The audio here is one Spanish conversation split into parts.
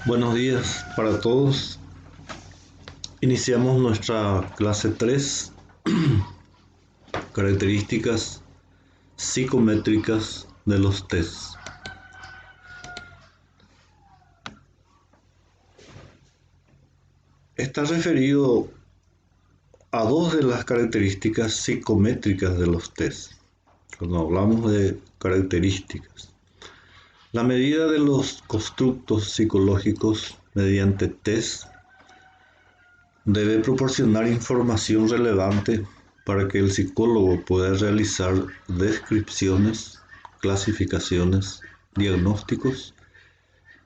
Buenos días para todos. Iniciamos nuestra clase 3, características psicométricas de los test. Está referido a dos de las características psicométricas de los test. Cuando hablamos de características, la medida de los constructos psicológicos mediante test debe proporcionar información relevante para que el psicólogo pueda realizar descripciones, clasificaciones, diagnósticos,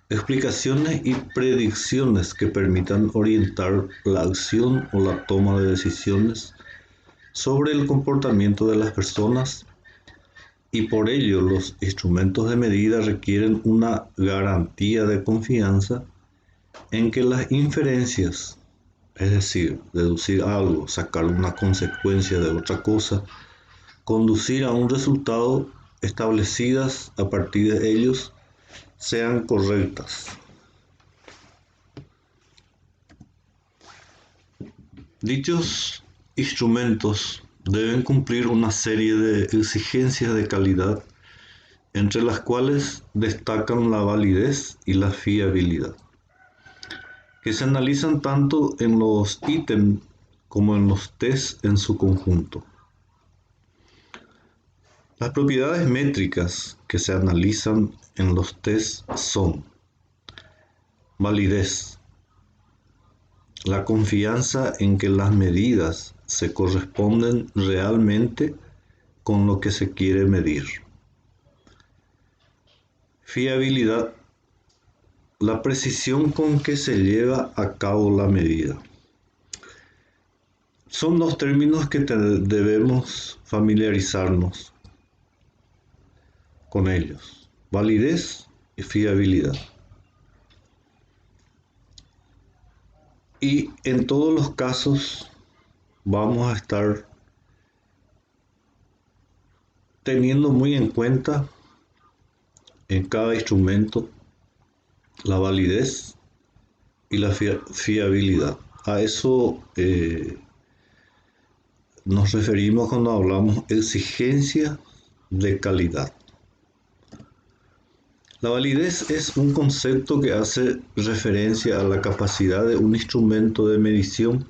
explicaciones y predicciones que permitan orientar la acción o la toma de decisiones sobre el comportamiento de las personas, y por ello los instrumentos de medida requieren una garantía de confianza en que las inferencias, es decir, deducir algo, sacar una consecuencia de otra cosa, conducir a un resultado, establecidas a partir de ellos, sean correctas. Dichos instrumentos deben cumplir una serie de exigencias de calidad, entre las cuales destacan la validez y la fiabilidad, que se analizan tanto en los ítems como en los test en su conjunto. Las propiedades métricas que se analizan en los test son validez, la confianza en que las medidas se corresponden realmente con lo que se quiere medir. Fiabilidad, la precisión con que se lleva a cabo la medida. Son dos términos que debemos familiarizarnos con ellos: validez y fiabilidad. Y en todos los casos vamos a estar teniendo muy en cuenta en cada instrumento la validez y la fiabilidad. A eso nos referimos cuando hablamos exigencia de calidad. La validez es un concepto que hace referencia a la capacidad de un instrumento de medición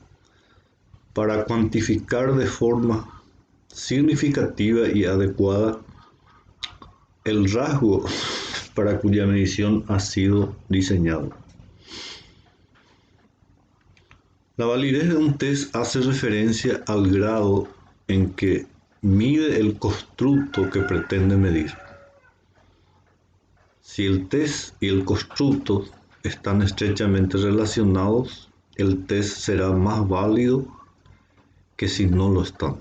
para cuantificar de forma significativa y adecuada el rasgo para cuya medición ha sido diseñado. La validez de un test hace referencia al grado en que mide el constructo que pretende medir. Si el test y el constructo están estrechamente relacionados, el test será más válido que si no lo están.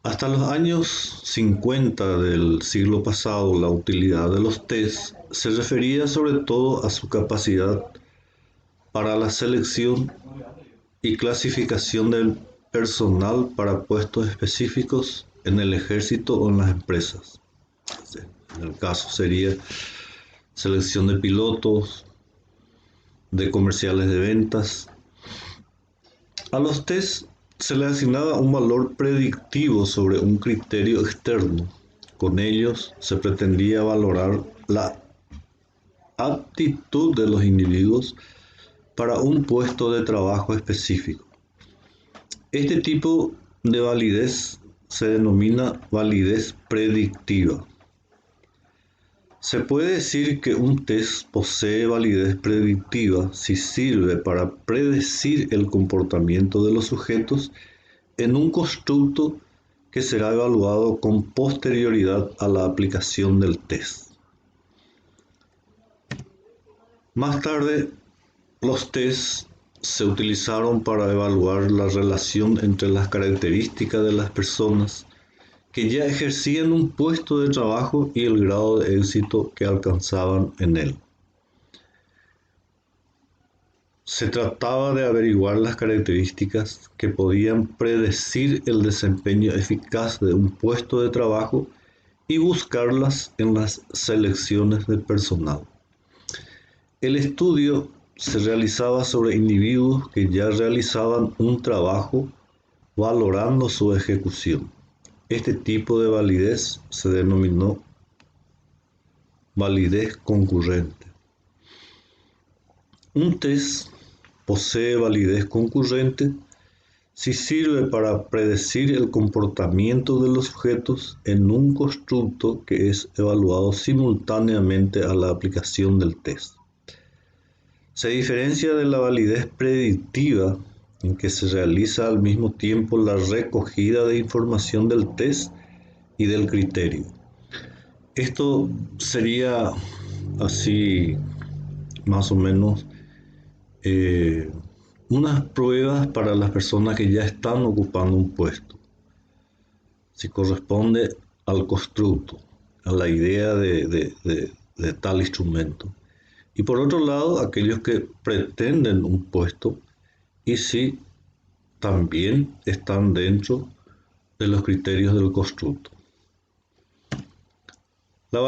Hasta los años 50 del siglo pasado, la utilidad de los test se refería sobre todo a su capacidad para la selección y clasificación del personal para puestos específicos en el ejército o en las empresas. En el caso sería selección de pilotos, de comerciales de ventas. A los test se le asignaba un valor predictivo sobre un criterio externo. Con ellos se pretendía valorar la aptitud de los individuos para un puesto de trabajo específico. Este tipo de validez se denomina validez predictiva. Se puede decir que un test posee validez predictiva si sirve para predecir el comportamiento de los sujetos en un constructo que será evaluado con posterioridad a la aplicación del test. Más tarde, los tests se utilizaron para evaluar la relación entre las características de las personas que ya ejercían un puesto de trabajo y el grado de éxito que alcanzaban en él. Se trataba de averiguar las características que podían predecir el desempeño eficaz de un puesto de trabajo y buscarlas en las selecciones de personal. El estudio se realizaba sobre individuos que ya realizaban un trabajo valorando su ejecución. Este tipo de validez se denominó validez concurrente. Un test posee validez concurrente si sirve para predecir el comportamiento de los sujetos en un constructo que es evaluado simultáneamente a la aplicación del test. Se diferencia de la validez predictiva, en que se realiza al mismo tiempo la recogida de información del test y del criterio. Esto sería así más o menos unas pruebas para las personas que ya están ocupando un puesto, si corresponde al constructo, a la idea de tal instrumento. Y por otro lado, aquellos que pretenden un puesto y si también están dentro de los criterios del constructo. La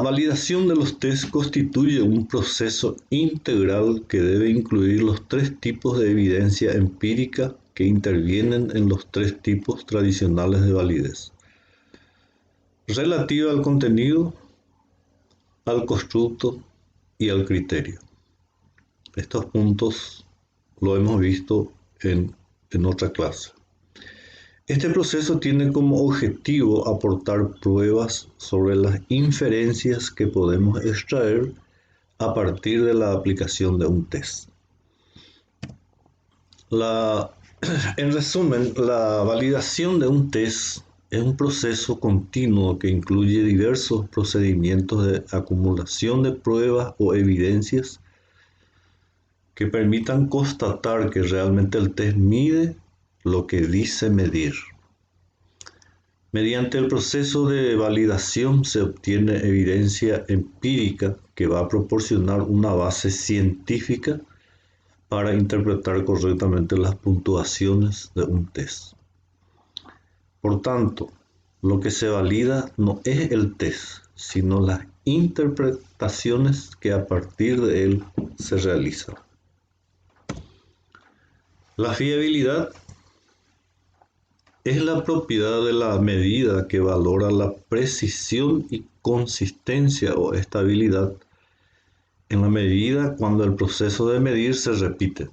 validación de los test constituye un proceso integral que debe incluir los tres tipos de evidencia empírica que intervienen en los tres tipos tradicionales de validez: relativa al contenido, al constructo y al criterio. Estos puntos lo hemos visto en otra clase. Este proceso tiene como objetivo aportar pruebas sobre las inferencias que podemos extraer a partir de la aplicación de un test. En resumen, la validación de un test es un proceso continuo que incluye diversos procedimientos de acumulación de pruebas o evidencias que permitan constatar que realmente el test mide lo que dice medir. Mediante el proceso de validación se obtiene evidencia empírica que va a proporcionar una base científica para interpretar correctamente las puntuaciones de un test. Por tanto, lo que se valida no es el test, sino las interpretaciones que a partir de él se realizan. La fiabilidad es la propiedad de la medida que valora la precisión y consistencia o estabilidad en la medida cuando el proceso de medir se repite.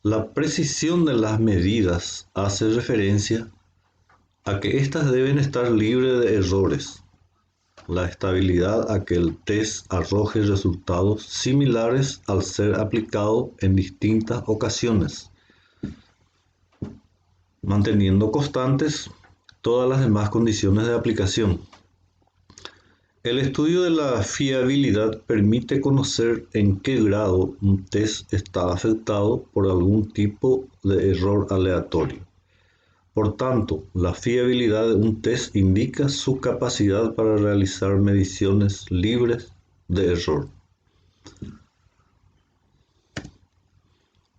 La precisión de las medidas hace referencia a que éstas deben estar libres de errores. La estabilidad a que el test arroje resultados similares al ser aplicado en distintas ocasiones, manteniendo constantes todas las demás condiciones de aplicación. El estudio de la fiabilidad permite conocer en qué grado un test está afectado por algún tipo de error aleatorio. Por tanto, la fiabilidad de un test indica su capacidad para realizar mediciones libres de error.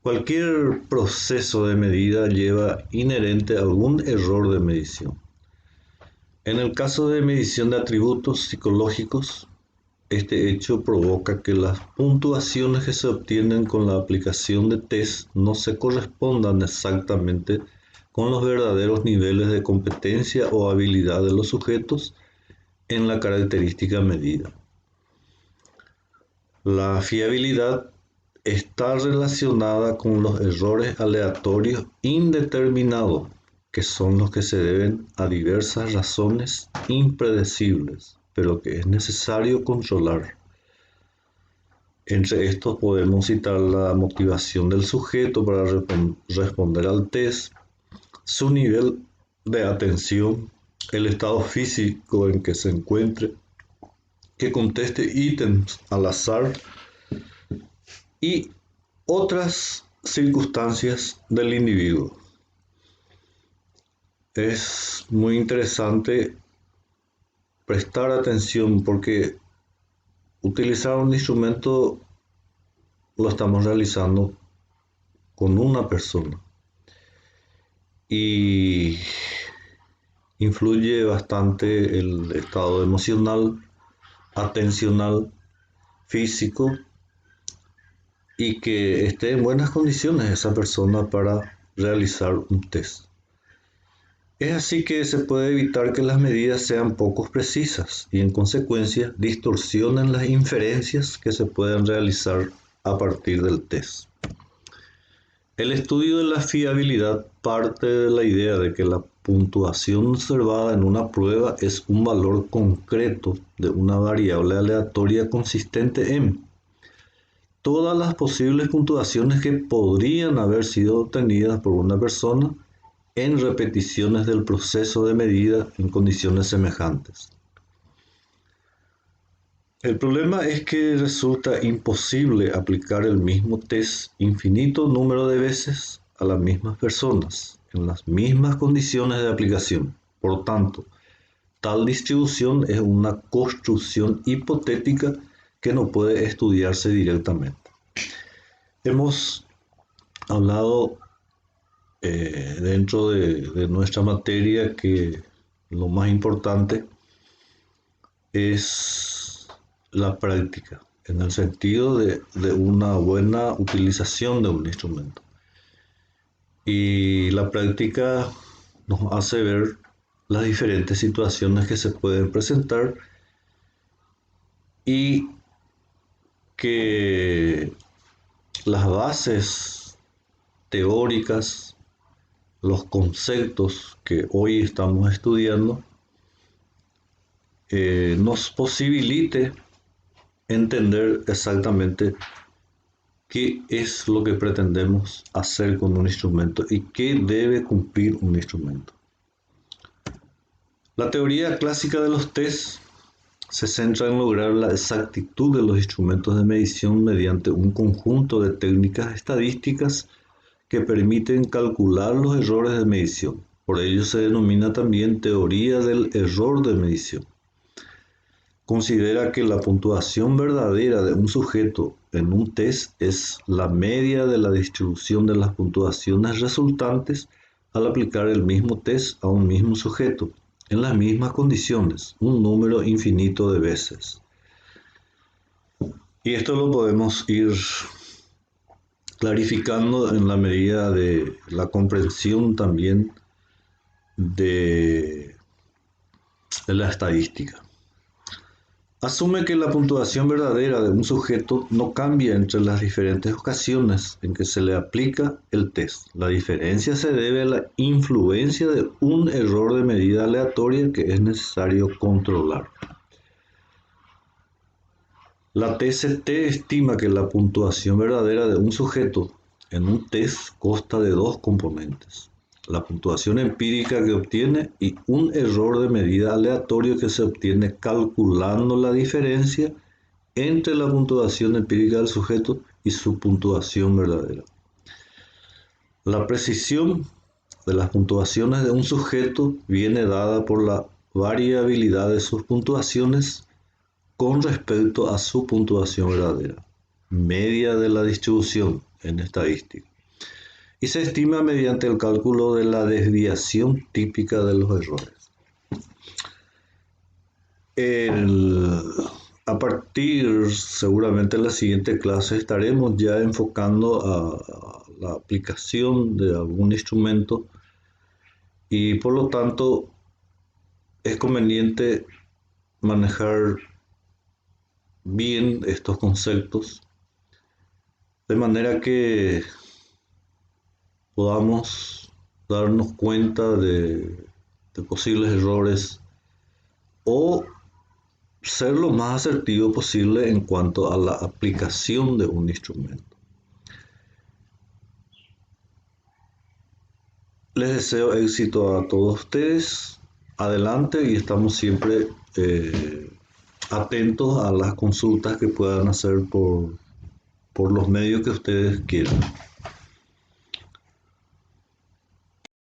Cualquier proceso de medida lleva inherente algún error de medición. En el caso de medición de atributos psicológicos, este hecho provoca que las puntuaciones que se obtienen con la aplicación de test no se correspondan exactamente con los verdaderos niveles de competencia o habilidad de los sujetos en la característica medida. La fiabilidad está relacionada con los errores aleatorios indeterminados, que son los que se deben a diversas razones impredecibles, pero que es necesario controlar. Entre estos podemos citar la motivación del sujeto para responder al test, su nivel de atención, el estado físico en que se encuentre, que conteste ítems al azar y otras circunstancias del individuo. Es muy interesante prestar atención porque utilizar un instrumento lo estamos realizando con una persona y influye bastante el estado emocional, atencional, físico, y que esté en buenas condiciones esa persona para realizar un test. Es así que se puede evitar que las medidas sean poco precisas y en consecuencia distorsionen las inferencias que se pueden realizar a partir del test. El estudio de la fiabilidad parte de la idea de que la puntuación observada en una prueba es un valor concreto de una variable aleatoria consistente en todas las posibles puntuaciones que podrían haber sido obtenidas por una persona en repeticiones del proceso de medida en condiciones semejantes. El problema es que resulta imposible aplicar el mismo test infinito número de veces a las mismas personas en las mismas condiciones de aplicación. Por tanto, tal distribución es una construcción hipotética que no puede estudiarse directamente. Hemos hablado dentro de nuestra materia que lo más importante es la práctica, en el sentido de una buena utilización de un instrumento. Y la práctica nos hace ver las diferentes situaciones que se pueden presentar y que las bases teóricas, los conceptos que hoy estamos estudiando, nos posibilite entender exactamente qué es lo que pretendemos hacer con un instrumento y qué debe cumplir un instrumento. La teoría clásica de los test se centra en lograr la exactitud de los instrumentos de medición mediante un conjunto de técnicas estadísticas que permiten calcular los errores de medición. Por ello se denomina también teoría del error de medición. Considera que la puntuación verdadera de un sujeto en un test es la media de la distribución de las puntuaciones resultantes al aplicar el mismo test a un mismo sujeto, en las mismas condiciones, un número infinito de veces. Y esto lo podemos ir clarificando en la medida de la comprensión también de la estadística. Asume que la puntuación verdadera de un sujeto no cambia entre las diferentes ocasiones en que se le aplica el test. La diferencia se debe a la influencia de un error de medida aleatoria que es necesario controlar. La TCT estima que la puntuación verdadera de un sujeto en un test consta de dos componentes: la puntuación empírica que obtiene y un error de medida aleatorio que se obtiene calculando la diferencia entre la puntuación empírica del sujeto y su puntuación verdadera. La precisión de las puntuaciones de un sujeto viene dada por la variabilidad de sus puntuaciones con respecto a su puntuación verdadera, media de la distribución en estadística, y se estima mediante el cálculo de la desviación típica de los errores. A partir, seguramente en la siguiente clase, estaremos ya enfocando a la aplicación de algún instrumento y por lo tanto es conveniente manejar bien estos conceptos de manera que podamos darnos cuenta de posibles errores o ser lo más asertivo posible en cuanto a la aplicación de un instrumento. Les deseo éxito a todos ustedes. Adelante, y estamos siempre atentos a las consultas que puedan hacer por los medios que ustedes quieran.